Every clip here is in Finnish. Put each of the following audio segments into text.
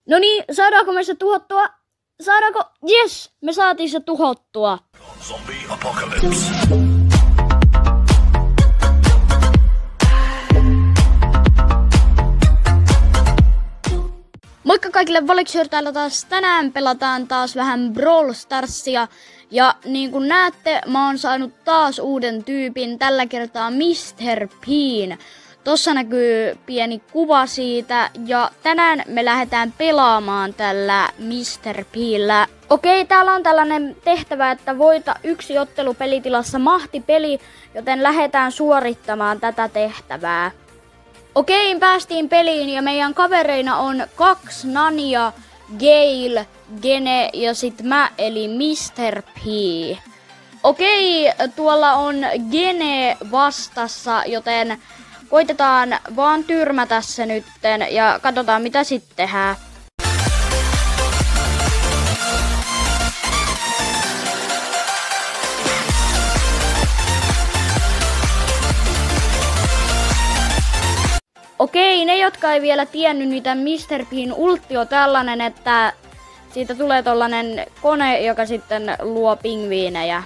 No niin, saadaanko me se tuhottua? Saadaanko? Yes, me saatiin se tuhottua. Zombie apocalypse. Moikka kaikille, Valiksjör täällä taas. Tänään pelataan taas vähän Brawl Starsia. Ja niin kuin näette, mä oon saanut taas uuden tyypin, tällä kertaa Mr. Bean. Tossa näkyy pieni kuva siitä ja tänään me lähdetään pelaamaan tällä Mr. Beanllä. Okei, täällä on tällainen tehtävä, että voita yksi ottelu pelitilassa mahtipeli, joten lähdetään suorittamaan tätä tehtävää. Okei, päästiin peliin ja meidän kavereina on 2 Nania, Gale, Gene ja sit mä eli Mr. P. Okei, tuolla on Gene vastassa, joten koitetaan vaan tyrmätä se nytten ja katsotaan mitä sitten tehdään. Okei, ne jotka ei vielä tiennyt, mitä Mr. Bean ultti on tällainen, että siitä tulee tollanen kone, joka sitten luo pingviinejä.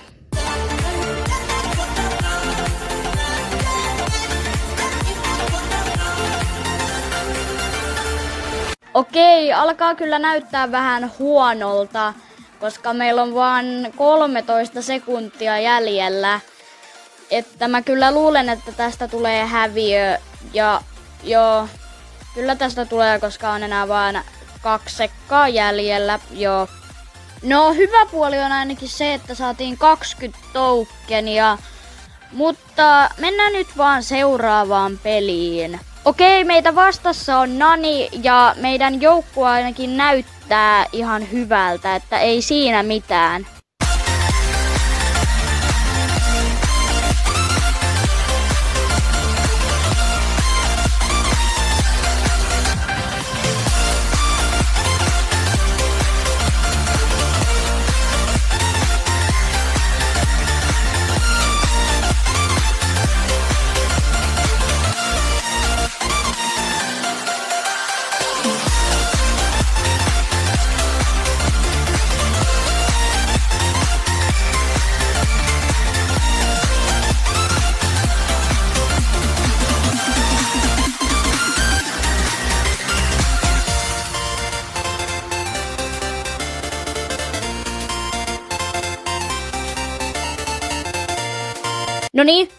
Okei, alkaa kyllä näyttää vähän huonolta, koska meillä on vain 13 sekuntia jäljellä. Että mä kyllä luulen, että tästä tulee häviö. Ja joo, kyllä tästä tulee, koska on enää vain 2 sekkaa jäljellä. Joo. No, hyvä puoli on ainakin se, että saatiin 20 tokenia. Mutta mennään nyt vaan seuraavaan peliin. Okei, meitä vastassa on Nani ja meidän joukkue ainakin näyttää ihan hyvältä, että ei siinä mitään.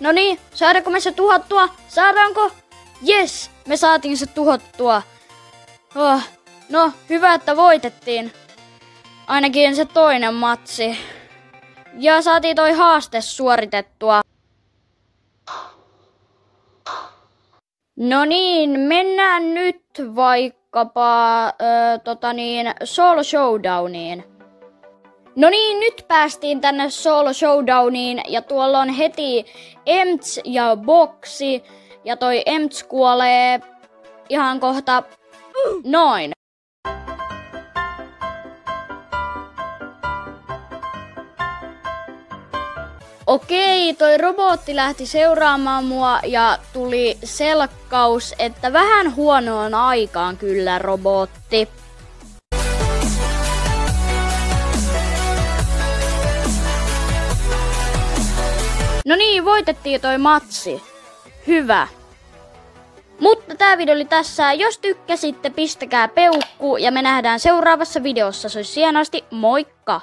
No niin, saadaanko me se tuhottua? Saadaanko? Yes, me saatiin se tuhottua. Oh, no, hyvä, että voitettiin. Ainakin se toinen matsi. Ja saatiin toi haaste suoritettua. No niin, mennään nyt vaikkapa Solo Showdowniin. No niin, nyt päästiin tänne Solo Showdowniin ja tuolla on heti Emts ja Boxi ja toi Emts kuolee ihan kohta noin. Okei, toi robotti lähti seuraamaan mua ja tuli selkkaus, että vähän huonoon aikaan kyllä robotti. No niin, voitettiin toi matsi. Hyvä. Mutta tää video oli tässä. Jos tykkäsitte, pistäkää peukku ja me nähdään seuraavassa videossa. Se olisi hienosti. Moikka!